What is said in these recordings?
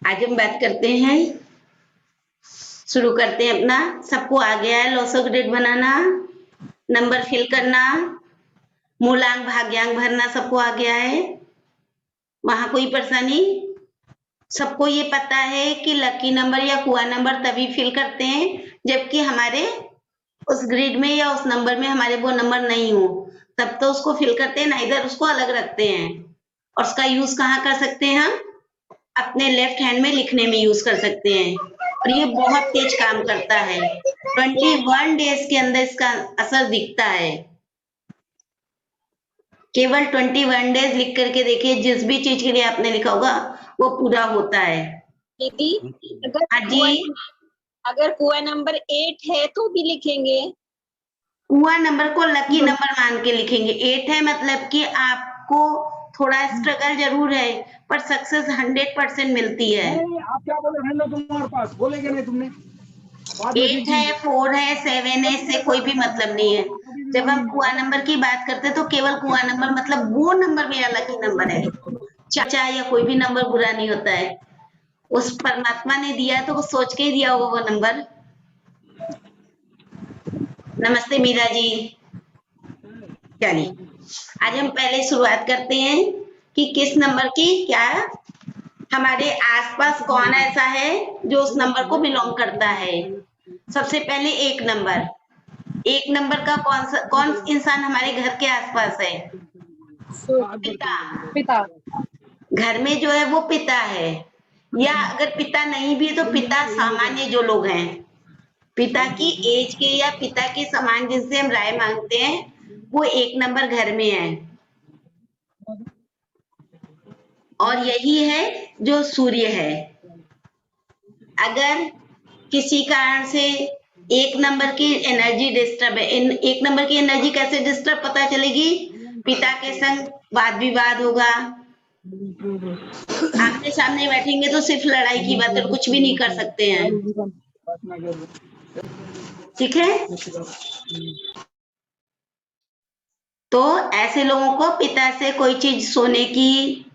आज हम बात करते हैं, शुरू करते हैं अपना। सबको आ गया है लॉसो ग्रेड बनाना, नंबर फिल करना, मूलांक भाग्यांक भरना, सबको आ गया है? वहां कोई परेशानी? सबको ये पता है कि लकी नंबर या कुआ नंबर तभी फिल करते हैं जबकि हमारे उस ग्रिड में या उस नंबर में हमारे वो नंबर नहीं हो, तब तो उसको फिल करते हैं, ना इधर उसको अलग रखते हैं। और उसका यूज कहाँ कर सकते हैं हम? अपने लेफ्ट हैंड में लिखने में यूज कर सकते हैं। और ये बहुत तेज काम करता है। 21 डेज के अंदर इसका असर दिखता है। केवल 21 डेज लिख करके देखिए, जिस भी चीज के लिए आपने लिखा होगा वो पूरा होता है। दीदी, हाँ जी, अगर कुआ नंबर 8 है तो भी लिखेंगे? कुआ नंबर को लकी नंबर मान के लिखेंगे। 8 है मतलब कि आपको थोड़ा स्ट्रगल जरूर है, पर सक्सेस 100% मिलती है। आप क्या बोले रहने दो तुम्हारे पास, बोलेगे नहीं तुमने? 8 है, 4 है, 7 है, इससे कोई भी मतलब नहीं है। जब हम कुआ नंबर की बात करते हैं तो केवल कुआ नंबर मतलब वो नंबर मेरा लकी नंबर है। चाचा या कोई भी नंबर बुरा नहीं होता है। उस परमात्मा ने दिया तो वो सोच के ही दिया होगा वो नंबर। नमस्ते मीरा जी। चलिए, आज हम पहले शुरुआत करते हैं कि किस नंबर की क्या, हमारे आसपास कौन ऐसा है जो उस नंबर को बिलोंग करता है। सबसे पहले एक नंबर। एक नंबर का कौन इंसान हमारे घर के आसपास है? पिता। पिता। घर में जो है वो पिता है, या अगर पिता नहीं भी है तो पिता सामान्य जो लोग हैं, पिता की एज के या पिता के समान जिनसे हम राय मांगते हैं, वो एक नंबर घर में है। और यही है जो सूर्य है। अगर किसी कारण से एक नंबर की एनर्जी डिस्टर्ब है, एक नंबर की एनर्जी कैसे डिस्टर्ब पता चलेगी? पिता के संग वाद विवाद होगा, आमने सामने बैठेंगे तो सिर्फ लड़ाई की बात और कुछ भी नहीं कर सकते हैं। ठीक है? तो ऐसे लोगों को पिता से कोई चीज सोने की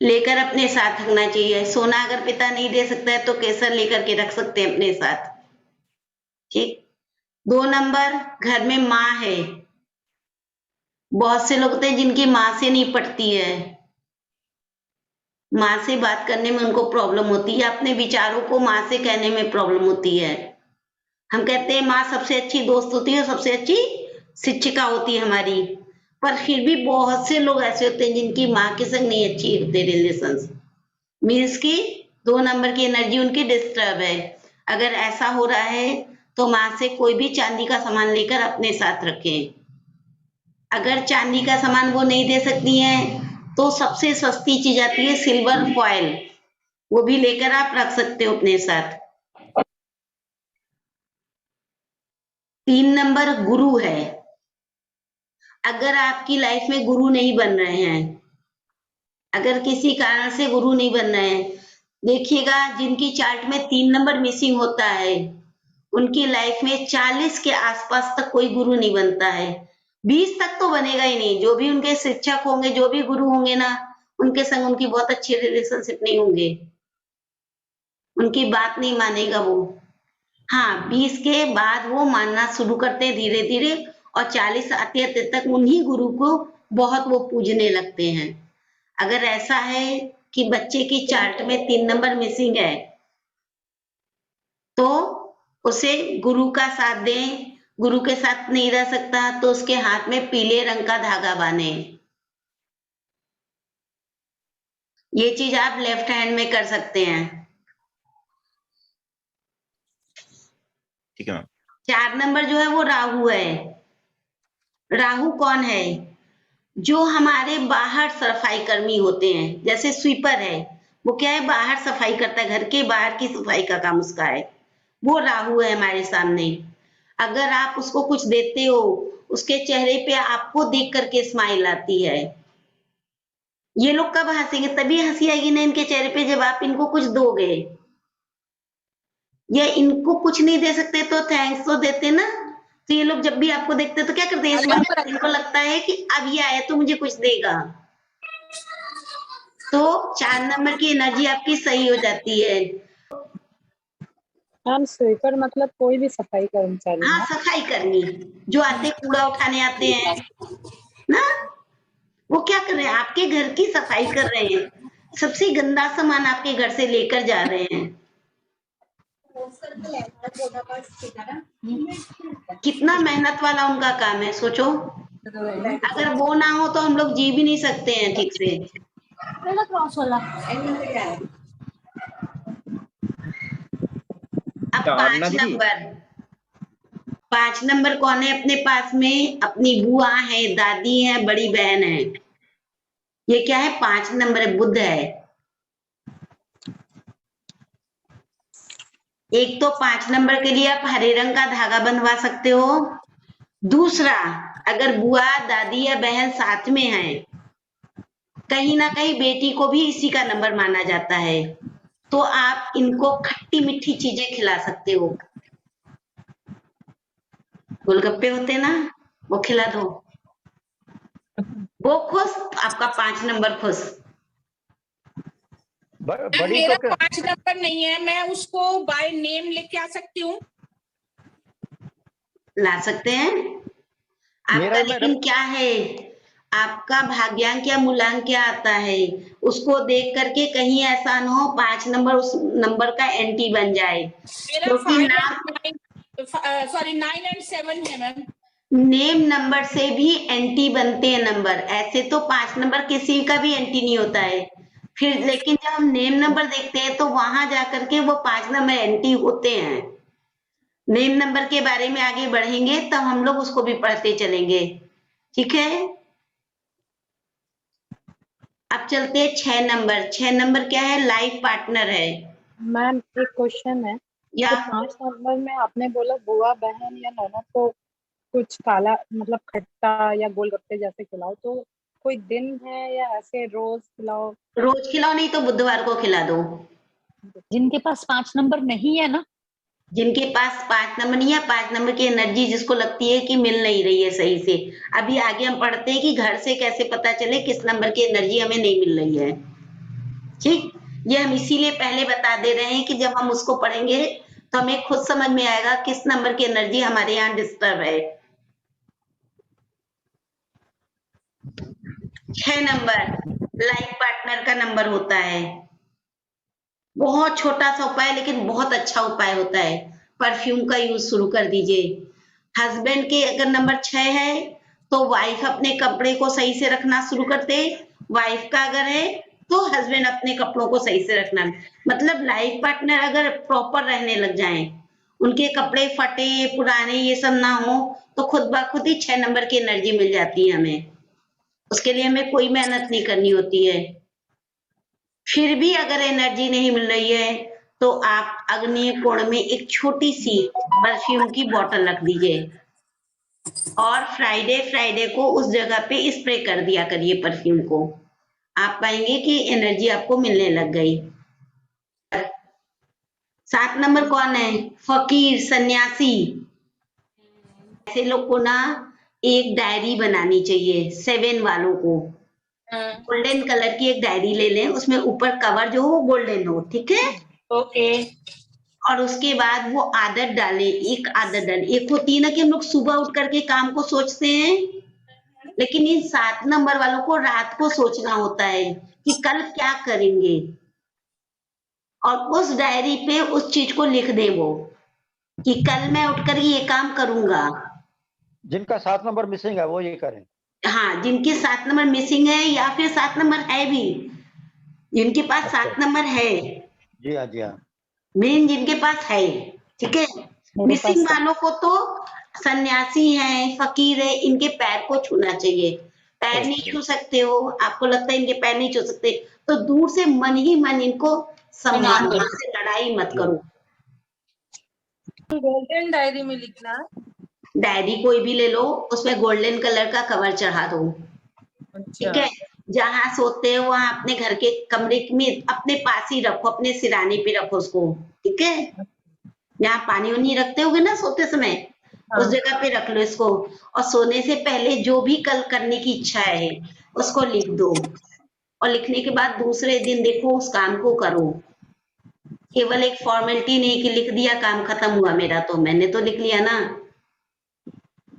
लेकर अपने साथ रखना चाहिए। सोना अगर पिता नहीं दे सकता है तो केसर लेकर के रख सकते हैं अपने साथ। ठीक। 2 नंबर, घर में माँ है। बहुत से लोग होते हैं जिनकी माँ से नहीं पटती है, माँ से बात करने में उनको प्रॉब्लम होती है, अपने विचारों को माँ से कहने में प्रॉब्लम होती है। हम कहते हैं माँ सबसे अच्छी दोस्त होती है, सबसे अच्छी शिक्षिका होती है हमारी, पर फिर भी बहुत से लोग ऐसे होते हैं जिनकी माँ के संग नहीं अच्छी होते रिलेशंस। मीन्स की 2 नंबर की एनर्जी उनकी डिस्टर्ब है। अगर ऐसा हो रहा है तो माँ से कोई भी चांदी का सामान लेकर अपने साथ रखें। अगर चांदी का सामान वो नहीं दे सकती हैं तो सबसे सस्ती चीज आती है सिल्वर फॉयल, वो भी लेकर आप रख सकते हो अपने साथ। 3 नंबर गुरु है। अगर आपकी लाइफ में गुरु नहीं बन रहे हैं, अगर किसी कारण से गुरु नहीं बन रहे हैं, देखिएगा जिनकी चार्ट में 3 नंबर मिसिंग होता है उनकी लाइफ में 40 के आसपास तक कोई गुरु नहीं बनता है। 20 तक तो बनेगा ही नहीं। जो भी उनके शिक्षक होंगे, जो भी गुरु होंगे ना, उनके संग उनकी बहुत अच्छी रिलेशनशिप नहीं होंगे, उनकी बात नहीं मानेगा वो। हाँ, 20 के बाद वो मानना शुरू करते हैं धीरे धीरे, और 40 आते आते तक उन्हीं गुरु को बहुत वो पूजने लगते हैं। अगर ऐसा है कि बच्चे की चार्ट में 3 नंबर मिसिंग है तो उसे गुरु का साथ दें। गुरु के साथ नहीं रह सकता तो उसके हाथ में पीले रंग का धागा बांधे। ये चीज आप लेफ्ट हैंड में कर सकते हैं। ठीक है मैम। 4 नंबर जो है वो राहु है। राहु कौन है? जो हमारे बाहर सफाई कर्मी होते हैं, जैसे स्वीपर है, वो क्या है, बाहर सफाई करता है, घर के बाहर की सफाई का काम उसका है। वो राहु है हमारे सामने। अगर आप उसको कुछ देते हो, उसके चेहरे पे आपको देख करके स्माइल आती है। ये लोग कब हंसेंगे? तभी हंसी आएगी ना इनके चेहरे पे जब आप इनको कुछ दोगे। या इनको कुछ नहीं दे सकते तो थैंक्स तो देते ना। तो ये लोग जब भी आपको देखते हैं तो क्या करते हैं, स्माइल। इनको लगता है कि अब ये आया तो मुझे कुछ देगा। तो 4 नंबर की एनर्जी आपकी सही हो जाती है। मैम स्वीपर मतलब कोई भी सफाई कर्मचारी हाँ, ना? सफाई करनी, जो आते कूड़ा उठाने आते हैं ना, वो क्या कर रहे हैं, आपके घर की सफाई कर रहे हैं, सबसे गंदा सामान आपके घर से लेकर जा रहे हैं। कितना मेहनत वाला उनका काम है, सोचो। अगर वो ना हो तो हम लोग जी भी नहीं सकते हैं ठीक से। अब क्या 5 आरना दीदी? नंबर, 5 नंबर कौन है अपने पास में? अपनी बुआ है, दादी है, बड़ी बहन है। ये क्या है? 5 नंबर है, बुध है। एक तो 5 नंबर के लिए आप हरे रंग का धागा बंधवा सकते हो। दूसरा, अगर बुआ, दादी या बहन साथ में है, कहीं ना कहीं बेटी को भी इसी का नंबर माना जाता है, तो आप इनको खट्टी मीठी चीजें खिला सकते हो। गोलगप्पे होते ना, वो खिला दो, वो खुश, आपका 5 नंबर खुश। बड़ी मेरा को 5 नंबर नहीं है, मैं उसको बाय नेम लेके आ सकती हूँ? ला सकते हैं। मेरा आपका भी मैडम लेकिन क्या है, आपका भाग्यांक या मूलांक क्या आता है, उसको देख करके कहीं ऐसा ना हो 5 नंबर उस नंबर का एंटी बन जाए, मेरा क्योंकि 5 नाम, एंड 9, सॉरी 9 एंड 7 है मैम। नेम नंबर से भी एंटी बनते हैं नंबर, ऐसे तो 5 नंबर किसी का भी एंटी नहीं होता है। फिर लेकिन जब हम नेम नंबर देखते हैं तो वहां जाकर के वो 5 नंबर एंटी होते हैं। नेम नंबर के बारे में आगे बढ़ेंगे तब हम लोग उसको भी पढ़ते चलेंगे, ठीक है। अब चलते हैं 6 नंबर। 6 नंबर क्या है? लाइफ पार्टनर है। मैम एक क्वेश्चन है, या तो 5 नंबर में आपने बोला बुआ, बहन या ननद को कुछ काला मतलब खट्टा या गोलगप्पे जैसे खिलाओ, तो कोई दिन है या ऐसे रोज खिलाओ? रोज खिलाओ, नहीं तो बुधवार को खिला दो। जिनके पास 5 नंबर नहीं है ना, जिनके पास 5 नंबर नहीं है, 5 नंबर की एनर्जी जिसको लगती है कि मिल नहीं रही है सही से, अभी आगे हम पढ़ते हैं कि घर से कैसे पता चले किस नंबर की एनर्जी हमें नहीं मिल रही है, ठीक। ये हम इसीलिए पहले बता दे रहे हैं कि जब हम उसको पढ़ेंगे तो हमें खुद समझ में आएगा किस नंबर की एनर्जी हमारे यहाँ डिस्टर्ब है। 6 नंबर लाइफ पार्टनर का नंबर होता है। बहुत छोटा सा उपाय लेकिन बहुत अच्छा उपाय होता है। परफ्यूम का यूज शुरू कर दीजिए। हस्बैंड के अगर नंबर 6 है तो वाइफ अपने कपड़े को सही से रखना शुरू कर दे। वाइफ का अगर है तो हस्बैंड अपने कपड़ों को सही से रखना, मतलब लाइफ पार्टनर अगर प्रॉपर रहने लग जाएं, उनके कपड़े फटे पुराने ये सब ना हो, तो खुद ब खुद ही 6 नंबर की एनर्जी मिल जाती है हमें। उसके लिए हमें कोई मेहनत नहीं करनी होती है। फिर भी अगर एनर्जी नहीं मिल रही है तो आप अग्नि कोण में एक छोटी सी परफ्यूम की बोतल रख दीजिए और फ्राइडे फ्राइडे को उस जगह पे स्प्रे कर दिया करिए परफ्यूम को। आप पाएंगे कि एनर्जी आपको मिलने लग गई। 7 नंबर कौन है? फकीर, सन्यासी। ऐसे लोग को ना एक डायरी बनानी चाहिए, 7 वालों को। गोल्डन कलर की एक डायरी ले लें, उसमें ऊपर कवर जो हो वो गोल्डन हो, ठीक है। ओके। और उसके बाद वो आदत डालें, एक आदत डालें। एक होती है ना कि हम लोग सुबह उठ करके काम को सोचते हैं, लेकिन इन 7 नंबर वालों को रात को सोचना होता है कि कल क्या करेंगे, और उस डायरी पे उस चीज को लिख दें वो कि कल मैं उठकर ये काम करूंगा। जिनका 7 नंबर मिसिंग है वो ये करें। हाँ, जिनके 7 नंबर मिसिंग है या फिर 7 नंबर है भी, जिनके पास 7 नंबर है, जी हाँ, जी हाँ। मेन जिनके पास है, ठीक है। मेरे मिसिंग पास वालों को तो सन्यासी है, फकीर है, इनके पैर को छूना चाहिए। पैर नहीं छू सकते हो, आपको लगता है इनके पैर नहीं छू सकते, तो दूर से मन ही मन इनको सम्मान प्रणाम से लड़ाई मत जी। करो। गोल्डन डायरी में लिखना। डायरी कोई भी ले लो, उसमें गोल्डन कलर का कवर चढ़ा दो, ठीक है। जहां सोते हो वहां अपने घर के कमरे में अपने पास ही रखो, अपने सिराने पे रखो उसको, ठीक है। जहाँ पानी वानी रखते होगे ना सोते समय, उस जगह पे रख लो इसको। और सोने से पहले जो भी कल करने की इच्छा है उसको लिख दो। और लिखने के बाद दूसरे दिन देखो उस काम को करो। केवल एक फॉर्मेलिटी नहीं कि लिख दिया काम खत्म हुआ मेरा, तो मैंने तो लिख लिया ना।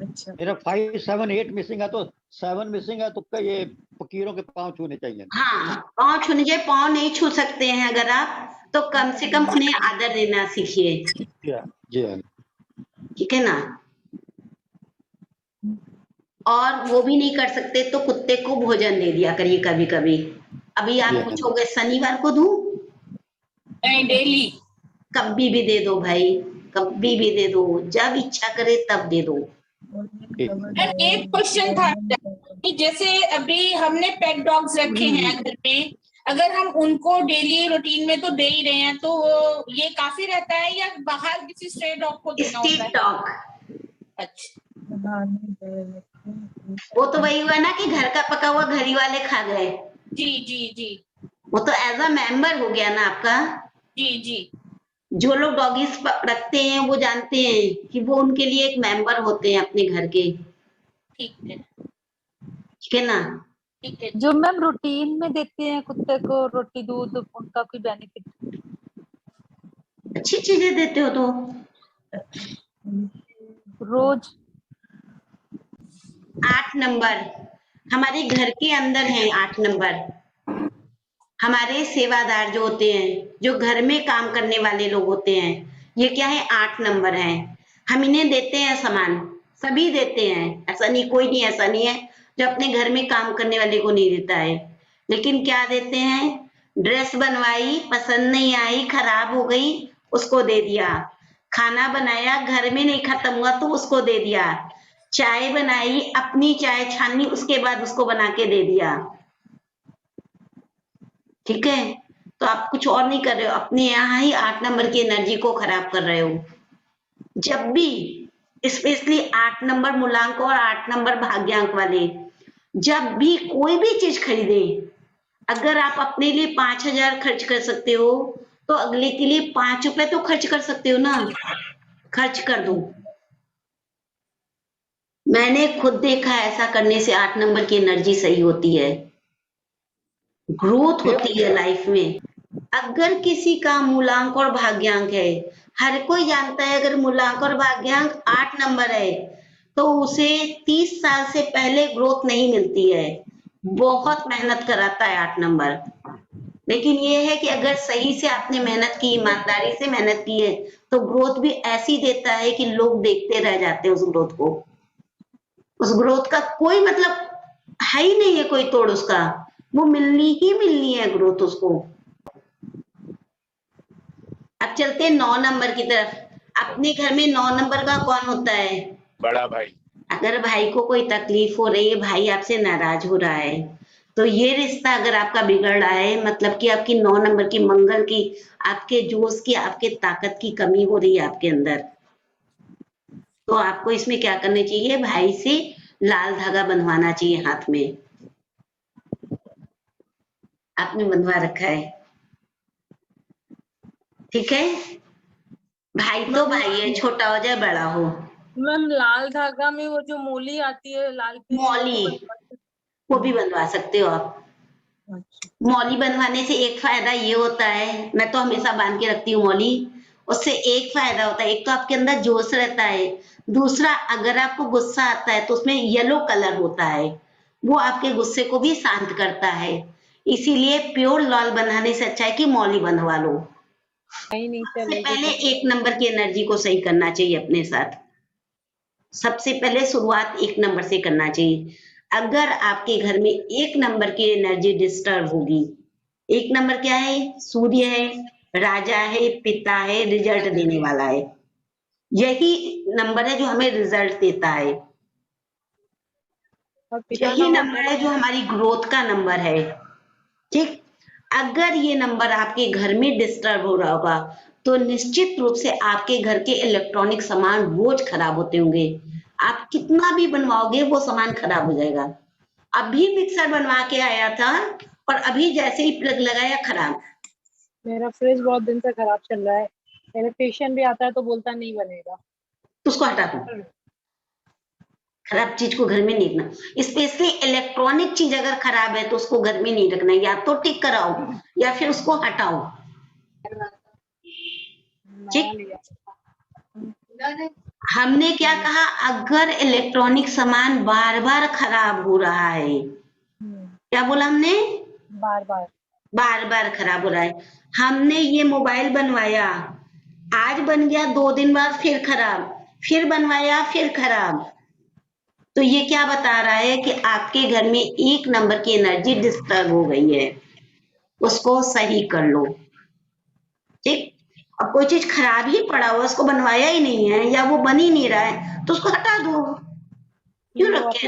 अच्छा मेरा 5, 7, 8 मिसिंग है, तो 7 मिसिंग है, तो ये फकीरों के पांव छूने चाहिए। हाँ, पाँव छूने चाहिए। पाँव नहीं छू सकते हैं अगर आप, तो कम से कम उन्हें आदर देना सीखिए। जी हाँ, जी हाँ। ठीक है ना। और वो भी नहीं कर सकते तो कुत्ते को भोजन दे दिया करिए कभी कभी। अभी आप जी हाँ। पूछोगे शनिवार को दूं? नहीं, डेली। कभी भी दे दो भाई, कभी भी दे दो, जब इच्छा करे तब दे दो। ठीक। मैम एक क्वेश्चन था कि जैसे अभी हमने पेट डॉग्स रखे हैं घर में, अगर हम उनको डेली रूटीन में तो दे ही रहे हैं, तो ये काफी रहता है या बाहर किसी स्ट्रे डॉग को देना होता स्ट्रीट है? डॉग, अच्छा। वो तो वही हुआ ना कि घर का पका हुआ घर ही वाले खा गए। जी जी जी वो तो एज अ मेंबर हो गया ना आपका। जी जी। जो लोग डॉगीज रखते हैं वो जानते हैं कि वो उनके लिए एक मेंबर होते हैं अपने घर के। ठीक है, ठीक है ना। ठीक है। जो मैम रूटीन में देते हैं कुत्ते को रोटी दूध, उनका कोई बेनिफिट? अच्छी चीजें देते हो तो। रोज 8 नंबर हमारे घर के अंदर है। 8 नंबर हमारे सेवादार जो होते हैं, जो घर में काम करने वाले लोग होते हैं, ये क्या है 8 नंबर हैं। हम इन्हें देते हैं सामान, सभी देते हैं, ऐसा नहीं, कोई नहीं ऐसा नहीं है जो अपने घर में काम करने वाले को नहीं देता है। लेकिन क्या देते हैं, ड्रेस बनवाई पसंद नहीं आई खराब हो गई उसको दे दिया, खाना बनाया घर में नहीं खत्म हुआ तो उसको दे दिया, चाय बनाई अपनी चाय छानी उसके बाद उसको बना के दे दिया। ठीक है। तो आप कुछ और नहीं कर रहे हो, अपने यहाँ ही 8 नंबर की एनर्जी को खराब कर रहे हो। जब भी स्पेशली 8 नंबर मूलांक और 8 नंबर भाग्यांक वाले जब भी कोई भी चीज खरीदे, अगर आप अपने लिए 5,000 खर्च कर सकते हो तो अगले के लिए 5 रुपए तो खर्च कर सकते हो ना, खर्च कर दो। मैंने खुद देखा है ऐसा करने से 8 नंबर की एनर्जी सही होती है, ग्रोथ होती है लाइफ में। अगर किसी का मूलांक और भाग्यांक है, हर कोई जानता है अगर मूलांक और भाग्यांक 8 नंबर है तो उसे 30 साल से पहले ग्रोथ नहीं मिलती है। बहुत मेहनत कराता है 8 नंबर। लेकिन ये है कि अगर सही से आपने मेहनत की, ईमानदारी से मेहनत की है, तो ग्रोथ भी ऐसी देता है कि लोग देखते रह जाते हैं उस ग्रोथ को। उस ग्रोथ का कोई मतलब है ही नहीं है कोई तोड़ उसका, वो मिलनी ही मिलनी है ग्रोथ उसको। अब चलते हैं 9 नंबर की तरफ। अपने घर में 9 नंबर का कौन होता है? बड़ा भाई। अगर भाई को कोई तकलीफ हो रही है, भाई आपसे नाराज हो रहा है, तो ये रिश्ता अगर आपका बिगड़ रहा है, मतलब कि आपकी 9 नंबर की मंगल की, आपके जोश की, आपके ताकत की कमी हो रही है आपके अंदर, तो आपको इसमें क्या करना चाहिए, भाई से लाल धागा बंधवाना चाहिए हाथ में। आपने बंधवा रखा है, ठीक है। भाई तो भाई है, छोटा हो चाहे बड़ा हो। मैम लाल धागा में वो जो मोली आती है लाल पीली, वो मौली, तो बनवा वो भी बनवा सकते हो आप। अच्छा। मौली बनवाने से एक फायदा ये होता है, मैं तो हमेशा बांध के रखती हूँ मौली। उससे एक फायदा होता है, एक तो आपके अंदर जोश रहता है, दूसरा अगर आपको गुस्सा आता है तो उसमें येलो कलर होता है, वो आपके गुस्से को भी शांत करता है। इसीलिए प्योर लाल बनाने से अच्छा है कि मौली बंधवा लो। कहीं नहीं सबसे चलेगी पहले तो 1 नंबर की एनर्जी को सही करना चाहिए अपने साथ। सबसे पहले शुरुआत 1 नंबर से करना चाहिए। अगर आपके घर में 1 नंबर की एनर्जी डिस्टर्ब होगी, 1 नंबर क्या है, सूर्य है, राजा है, पिता है, रिजल्ट देने वाला है। यही नंबर है जो हमें रिजल्ट देता है। और पिता यही का नंबर है जो हमारी ग्रोथ का नंबर है। ठीक। अगर ये नंबर आपके घर में डिस्टर्ब हो रहा होगा तो निश्चित रूप से आपके घर के इलेक्ट्रॉनिक सामान रोज खराब होते होंगे। आप कितना भी बनवाओगे वो सामान खराब हो जाएगा। अभी मिक्सर बनवा के आया था और अभी जैसे ही प्लग लगाया खराब। मेरा फ्रिज बहुत दिन से खराब चल रहा है, इलेक्ट्रिशियन भी आता है तो बोलता नहीं बनेगा। तो उसको हटा दो। खराब चीज को घर में नहीं रखना, स्पेशली इलेक्ट्रॉनिक चीज अगर खराब है तो उसको घर में नहीं रखना, या तो ठीक कराओ या फिर उसको हटाओ। नया लिया। हमने क्या कहा, अगर इलेक्ट्रॉनिक सामान बार बार खराब हो रहा है, क्या बोला हमने, बार बार बार बार खराब हो रहा है। हमने ये मोबाइल बनवाया, आज बन गया, 2 दिन बाद फिर खराब, फिर बनवाया फिर खराब, तो ये क्या बता रहा है कि आपके घर में 1 नंबर की एनर्जी डिस्टर्ब हो गई है, उसको सही कर लो। ठीक, अब कोई चीज खराब ही पड़ा हुआ, उसको बनवाया ही नहीं है या वो बन ही नहीं रहा है तो उसको हटा दो, क्यों वो रखे।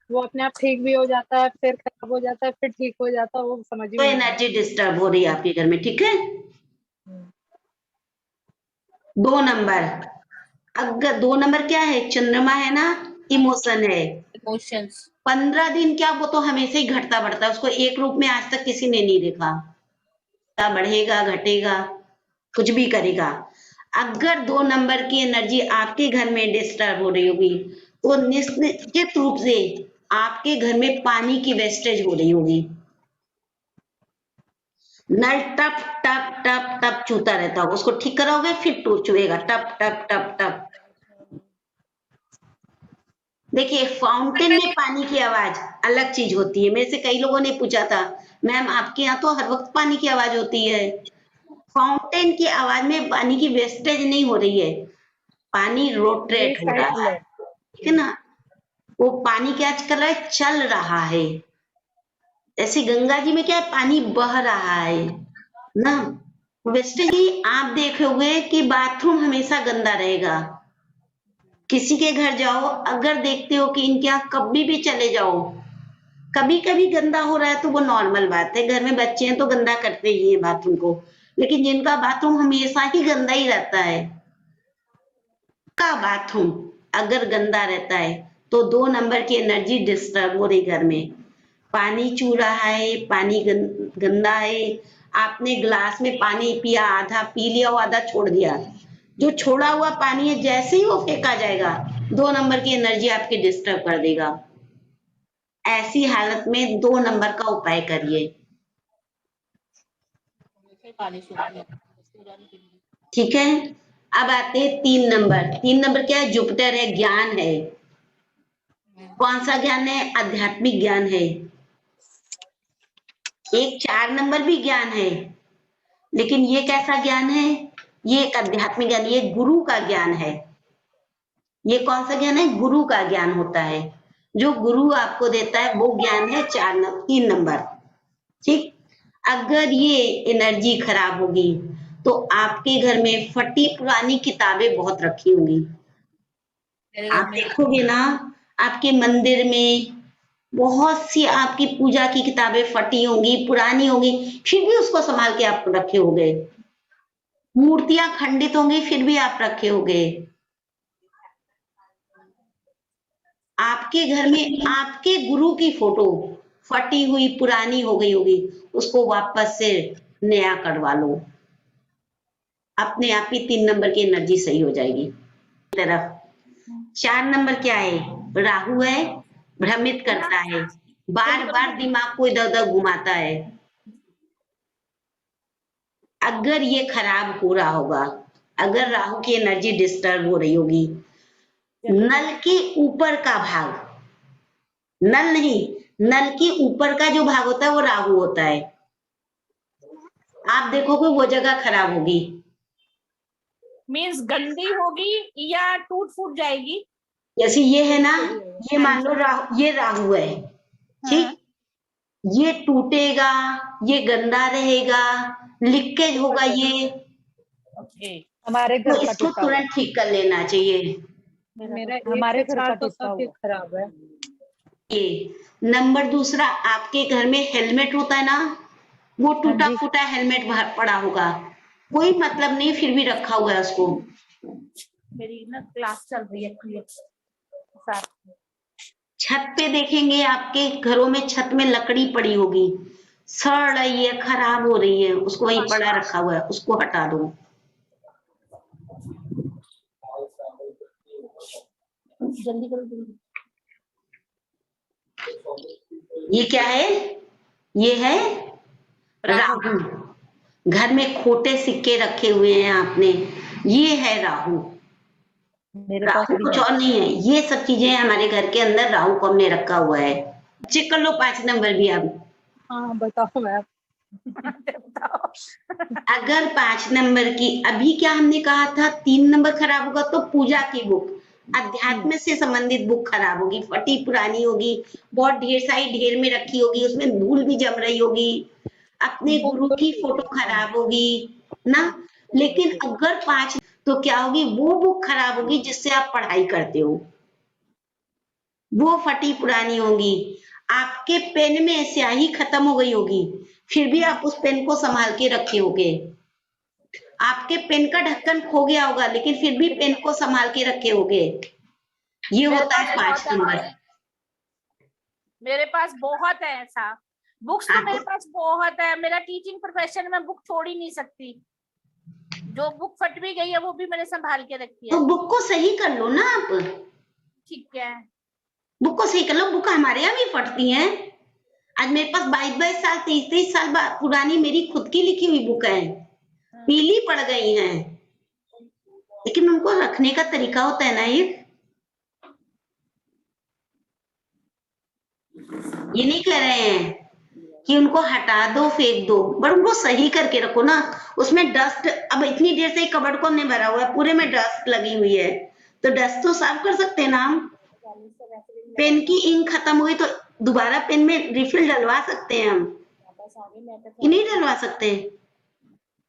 अपने आप ठीक भी हो जाता है, फिर खराब हो जाता है, फिर ठीक हो जाता है, वो समझ तो भी नहीं एनर्जी डिस्टर्ब हो रही है आपके घर में, ठीक है। हम्म। 2 नंबर, अगर 2 नंबर क्या है, चंद्रमा है ना, इमोशन है। इमोशंस। 15 दिन क्या, वो तो हमेशा ही घटता बढ़ता है, उसको एक रूप में आज तक किसी ने नहीं देखा, बढ़ेगा घटेगा कुछ भी करेगा। अगर 2 नंबर की एनर्जी आपके घर में डिस्टर्ब हो रही होगी तो निश्चित रूप से आपके घर में पानी की वेस्टेज हो रही होगी, नल टप टप टप टप चूता रहता होगा, उसको ठीक कराओगे फिर चुएगा टप टप टप टप। देखिए, फाउंटेन में पानी की आवाज अलग चीज होती है। मेरे से कई लोगों ने पूछा था, मैम आपके यहाँ तो हर वक्त पानी की आवाज होती है। फाउंटेन की आवाज में पानी की वेस्टेज नहीं हो रही है, पानी रोटेट हो रहा रिसाइकिल है, है। ठीक है ना। वो पानी क्या कर रहा है, चल रहा है। ऐसे गंगा जी में क्या है, पानी बह रहा है ना। वेस्टेज ही आप देखोगे कि बाथरूम हमेशा गंदा रहेगा। किसी के घर जाओ, अगर देखते हो कि इनके यहाँ कभी भी चले जाओ, कभी कभी गंदा हो रहा है तो वो नॉर्मल बात है, घर में बच्चे हैं तो गंदा करते ही है बाथरूम को, लेकिन जिनका बाथरूम हमेशा ही गंदा ही रहता है, का बाथरूम अगर गंदा रहता है तो 2 नंबर की एनर्जी डिस्टर्ब हो रही घर में। पानी चू रहा है, पानी गंदा है, आपने ग्लास में पानी पिया, आधा पी लिया और आधा छोड़ दिया, जो छोड़ा हुआ पानी है जैसे ही वो फेंका जाएगा 2 नंबर की एनर्जी आपकी डिस्टर्ब कर देगा। ऐसी हालत में 2 नंबर का उपाय करिए, पानी ठीक है। अब आते हैं 3 नंबर। 3 नंबर क्या है, जुपिटर है, ज्ञान है। कौन सा ज्ञान है, आध्यात्मिक ज्ञान है। एक 4 नंबर भी ज्ञान है, लेकिन ये कैसा ज्ञान है, ये एक आध्यात्मिक ज्ञान, ये गुरु का ज्ञान है। ये कौन सा ज्ञान है, गुरु का ज्ञान होता है, जो गुरु आपको देता है वो ज्ञान है 3 नंबर, ठीक। अगर ये एनर्जी खराब होगी तो आपके घर में फटी पुरानी किताबें बहुत रखी होंगी। आप देखोगे ना, आपके मंदिर में बहुत सी आपकी पूजा की किताबें फटी होंगी, पुरानी होंगी, फिर भी उसको संभाल के आप रखे होंगे। मूर्तियां खंडित होंगी फिर भी आप रखे होंगे। आपके घर में आपके गुरु की फोटो फटी हुई पुरानी हो गई होगी, उसको वापस से नया करवा लो, अपने आप ही 3 नंबर की एनर्जी सही हो जाएगी। तरफ 4 नंबर क्या है, राहु है, भ्रमित करता है, बार बार दिमाग को इधर उधर घुमाता है। अगर ये खराब हो रहा होगा, अगर राहु की एनर्जी डिस्टर्ब हो रही होगी, नल के ऊपर का भाग, नल नहीं, नल के ऊपर का जो भाग होता है वो राहु होता है, आप देखोगे वो जगह खराब होगी। मीन्स गंदी होगी या टूट फूट जाएगी। जैसे ये है ना, ये मान लो राहु, ये राहु है, ठीक, ये टूटेगा, ये गंदा रहेगा, लीकेज होगा ये, हमारे तो घर का इसको टूटा हुआ तुरंत ठीक कर लेना चाहिए। मेरा हमारे 1 से घर का 4 तो टूटा सब हुआ। खराब है। ये नंबर दूसरा, आपके घर में हेलमेट होता है ना, वो टूटा जी। फूटा हेलमेट पड़ा होगा, कोई मतलब नहीं फिर भी रखा हुआ है उसको। मेरी ना क्लास चल रही है क्लियर साथ में। छत पे देखेंगे आपके घरों में, छत में लकड़ी पड़ी होगी, सड़ रही है, खराब हो रही है, उसको वहीं पड़ा रखा हुआ है, उसको हटा दो। जल्दी करो जल्दी। ये क्या है? ये है राहु। राहु। घर में खोटे सिक्के रखे हुए हैं आपने, ये है राहु। मेरे पास राहु भी कुछ है। और नहीं है, ये सब चीजें हमारे घर के अंदर राहु को हमने रखा हुआ है। चेक कर लो 5 नंबर भी अब। हाँ बताओ मैम। बताओ। अगर 5 नंबर की, अभी क्या हमने कहा था, 3 नंबर खराब होगा तो पूजा की बुक, अध्यात्म से संबंधित बुक खराब होगी, फटी पुरानी होगी, बहुत ढेर सारी ढेर में रखी होगी, उसमें धूल भी जम रही होगी, अपने गुरु की फोटो खराब होगी ना। लेकिन अगर 5, तो क्या होगी, वो बुक खराब होगी जिससे आप पढ़ाई करते हो, वो फटी पुरानी होगी। आपके पेन में स्याही खत्म हो गई होगी, फिर भी आप उस पेन को संभाल के रखे होगे। आपके पेन का ढक्कन खो गया होगा, लेकिन फिर भी पेन को संभाल के रखे होगे। ये मेरे होता पास है 5 बहुत है, नंबर। मेरे पास बहुत है ऐसा। बुक्स तो मेरे आपको पास बहुत है, मेरा टीचिंग प्रोफेशन में बुक छोड़ ही नहीं सकती। जो बुक फट भी गई है वो भी मैंने संभाल के रखी तो है। बुक को सही कर लो ना आप, ठीक है। बुक को सही कर लो। बुक हमारे यहाँ भी फटती हैं। आज मेरे पास 22 साल 23 साल पुरानी मेरी खुद की लिखी हुई बुक है, पीली पड़ गई हैं, लेकिन उनको रखने का तरीका होता है ना। ये नहीं कह रहे हैं कि उनको हटा दो फेंक दो, पर उनको सही करके रखो ना। उसमें डस्ट, अब इतनी देर से कबर्ड को हमने भरा हुआ है, पूरे में डस्ट लगी हुई है, तो डस्ट तो साफ कर सकते हैं ना हम। पेन की इंक खत्म हुई तो दोबारा पेन में रिफिल डलवा सकते हैं हम, कि नहीं डलवा सकते?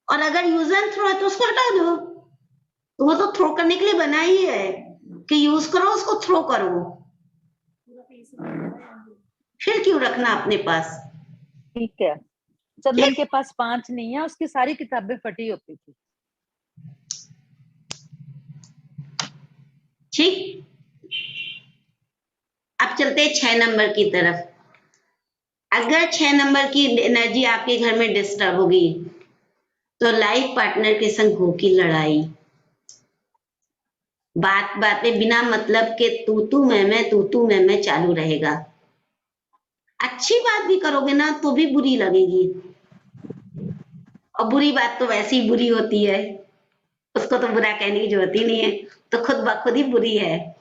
और अगर यूज एंड थ्रो है तो उसको हटा दो, तो वो तो थ्रो करने के लिए बना ही है कि यूज करो उसको, थ्रो करो, फिर क्यों रखना अपने पास? ठीक है। चंदन के पास 5 नहीं है, उसकी सारी किताबें फटी होती थी। ठीक, अब चलते हैं 6 नंबर की तरफ। अगर 6 नंबर की एनर्जी आपके घर में डिस्टर्ब होगी, तो लाइफ पार्टनर के संग होगी लड़ाई, बात बातें बिना मतलब के तू मैं चालू रहेगा। अच्छी बात भी करोगे ना तो भी बुरी लगेगी, और बुरी बात तो वैसे ही बुरी होती है, उसको तो बुरा कहने की जरूरत ही नहीं है, तो खुद ब खुद ही बुरी है।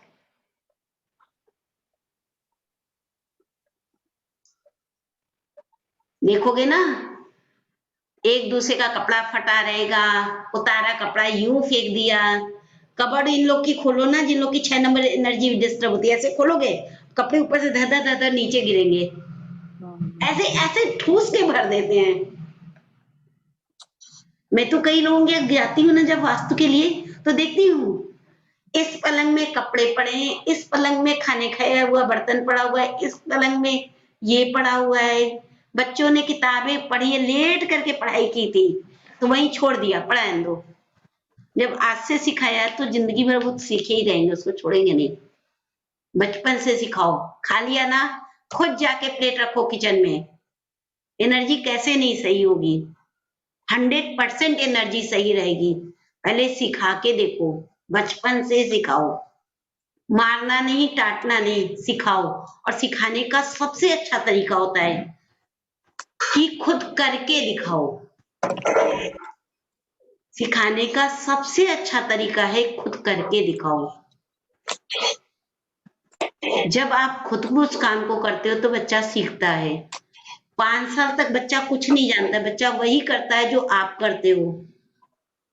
देखोगे ना, एक दूसरे का कपड़ा फटा रहेगा, उतारा कपड़ा यूं फेंक दिया। कबर्ड इन लोग की खोलो ना, जिन लोग की 6 नंबर एनर्जी डिस्टर्ब होती है, ऐसे खोलोगे कपड़े ऊपर से धर धर धर नीचे गिरेंगे, ऐसे ऐसे ठूस के भर देते हैं। मैं तो कई लोगों के जाती हूँ ना जब वास्तु के लिए, तो देखती हूँ इस पलंग में कपड़े पड़े हैं, इस पलंग में खाने खाया हुआ बर्तन पड़ा हुआ है, इस पलंग में ये पड़ा हुआ है, बच्चों ने किताबें पढ़ी है, लेट करके पढ़ाई की थी तो वहीं छोड़ दिया, पढ़ाने दो। जब आज से सिखाया तो जिंदगी भर वो सीखे ही रहेंगे, उसको छोड़ेंगे नहीं। बचपन से सिखाओ, खा लिया ना, खुद जाके प्लेट रखो किचन में। एनर्जी कैसे नहीं सही होगी? 100% एनर्जी सही रहेगी। पहले सिखा के देखो, बचपन से सिखाओ, मारना नहीं, डांटना नहीं, सिखाओ। और सिखाने का सबसे अच्छा तरीका होता है कि खुद करके दिखाओ। सिखाने का सबसे अच्छा तरीका है खुद करके दिखाओ। जब आप खुद उस काम को करते हो तो बच्चा सीखता है। 5 साल तक बच्चा कुछ नहीं जानता, बच्चा वही करता है जो आप करते हो।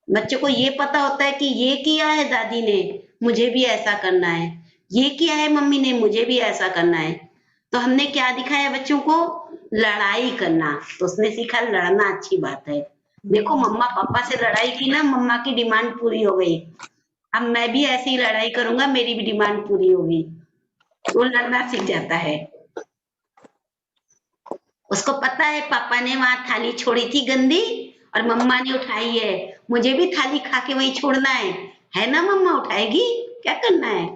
बच्चे को ये पता होता है कि ये किया है दादी ने, मुझे भी ऐसा करना है, ये किया है मम्मी ने, मुझे भी ऐसा करना है। तो हमने क्या दिखाया बच्चों को? लड़ाई करना। तो उसने सीखा लड़ना अच्छी बात है। देखो मम्मा पापा से लड़ाई की ना, मम्मा की डिमांड पूरी हो गई, अब मैं भी ऐसे ही लड़ाई करूंगा, मेरी भी डिमांड पूरी होगी। वो लड़ना सीख जाता है। उसको पता है पापा ने वहां थाली छोड़ी थी गंदी और मम्मा ने उठाई है, मुझे भी थाली खा के वही छोड़ना है ना? मम्मा उठाएगी, क्या करना है?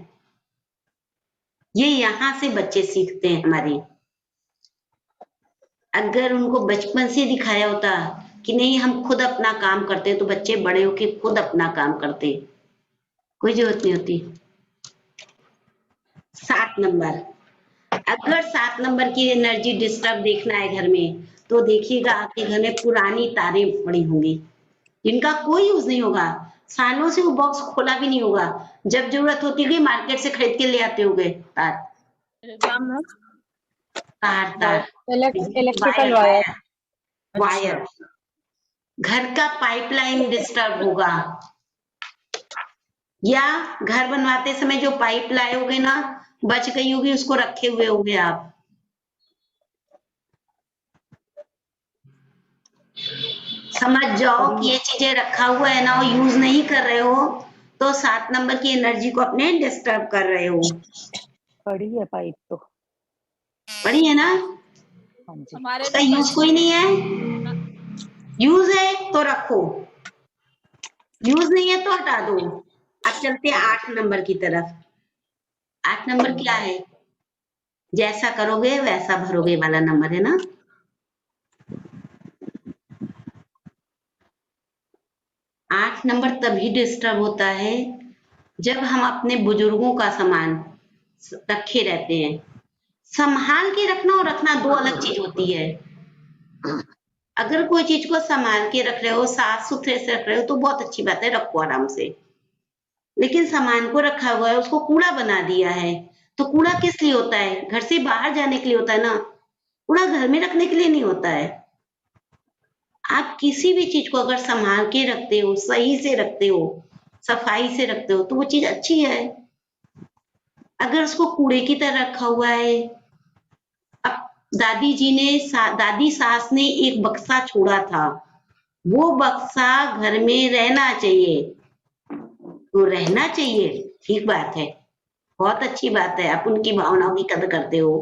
ये यहाँ से बच्चे सीखते हैं हमारे। अगर उनको बचपन से दिखाया होता कि नहीं हम खुद अपना काम करते, तो बच्चे बड़े होके खुद अपना काम करते, कोई जरूरत नहीं होती। 7 नंबर, अगर 7 नंबर की एनर्जी डिस्टर्ब देखना है घर में, तो देखिएगा आपके घर में पुरानी तारें पड़ी होंगी, जिनका कोई यूज नहीं होगा, सालों से वो बॉक्स खोला भी नहीं होगा, जब जरूरत होती होगी मार्केट से खरीद के ले आते होंगे तार क्या मैम? तार इलेक्ट्रिकल वायर। वायर। घर का पाइपलाइन डिस्टर्ब होगा, या घर बनवाते समय जो पाइप लाए होगे ना, बच गई होगी, उसको रखे हुए होगे आप। समझ जाओ कि ये चीजें रखा हुआ है ना, और यूज नहीं कर रहे हो, तो 7 नंबर की एनर्जी को अपने डिस्टर्ब कर रहे हो। पड़ी है पाइप तो। पड़ी है ना? हाँ जी। हमारे उसका भी यूज कोई नहीं है, यूज है तो रखो, यूज नहीं है तो हटा दो। अब चलते हैं 8 नंबर की तरफ। 8 नंबर क्या है? जैसा करोगे वैसा भरोगे वाला नंबर है ना। 8 नंबर तभी डिस्टर्ब होता है जब हम अपने बुजुर्गों का सामान रखे रहते हैं। संभाल के रखना और रखना दो अलग चीज होती है। अगर कोई चीज को संभाल के रख रहे हो, साफ सुथरे से रख रहे हो, तो बहुत अच्छी बात है, रखो आराम से। लेकिन सामान को रखा हुआ है, उसको कूड़ा बना दिया है, तो कूड़ा किस लिए होता है? घर से बाहर जाने के लिए होता है ना, कूड़ा घर में रखने के लिए नहीं होता है। आप किसी भी चीज को अगर संभाल के रखते हो, सही से रखते हो, सफाई से रखते हो, तो वो चीज अच्छी है। अगर उसको कूड़े की तरह रखा हुआ है, अब दादी सास ने एक बक्सा छोड़ा था, वो बक्सा घर में रहना चाहिए, तो रहना चाहिए, ठीक बात है, बहुत अच्छी बात है। आप उनकी भावनाओं की कदर करते हो,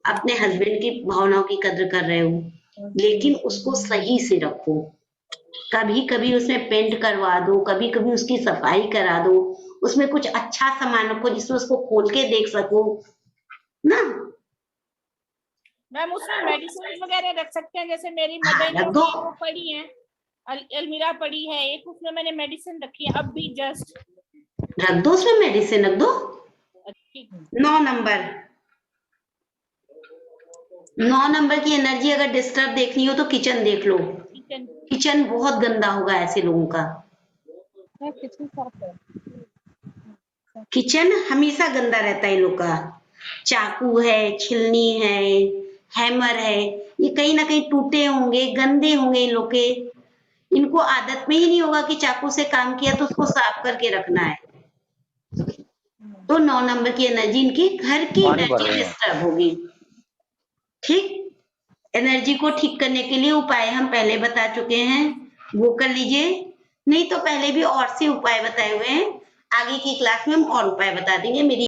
अपने हस्बैंड की भावनाओं की कदर कर रहे हो, लेकिन उसको सही से रखो। कभी कभी उसमें पेंट करवा दो, कभी कभी उसकी सफाई करा दो, उसमें कुछ अच्छा सामान रखो जिसमें उसको खोल के देख सको ना। मैम उसमें मेडिसिन वगैरह रख सकते हैं, जैसे मेरी हाँ, मदर रख दो। वो पड़ी है, अलमीरा पड़ी है एक, उसमें मैंने मेडिसिन रखी है अब भी जस्ट। रख दो, उसमें मेडिसिन रख दो। ठीक। 9 नंबर 9 नंबर की एनर्जी अगर डिस्टर्ब देखनी हो तो किचन देख लो। किचन किचन बहुत गंदा होगा ऐसे लोगों का। किचन साफ है। किचन हमेशा गंदा रहता है इन लोग का। चाकू है, छिलनी है, हैमर है, ये कहीं ना कहीं टूटे होंगे, गंदे होंगे इन लोग के। इनको आदत में ही नहीं होगा कि चाकू से काम किया तो उसको साफ करके रखना है। तो 9 नंबर की एनर्जी, इनकी घर की पानी भर एनर्जी रहे हैं। डिस्टर्ब होगी। ठीक, एनर्जी को ठीक करने के लिए उपाय हम पहले बता चुके हैं, वो कर लीजिए। नहीं तो पहले भी और से उपाय बताए हुए हैं, आगे की क्लास में हम और उपाय बता देंगे। मेरी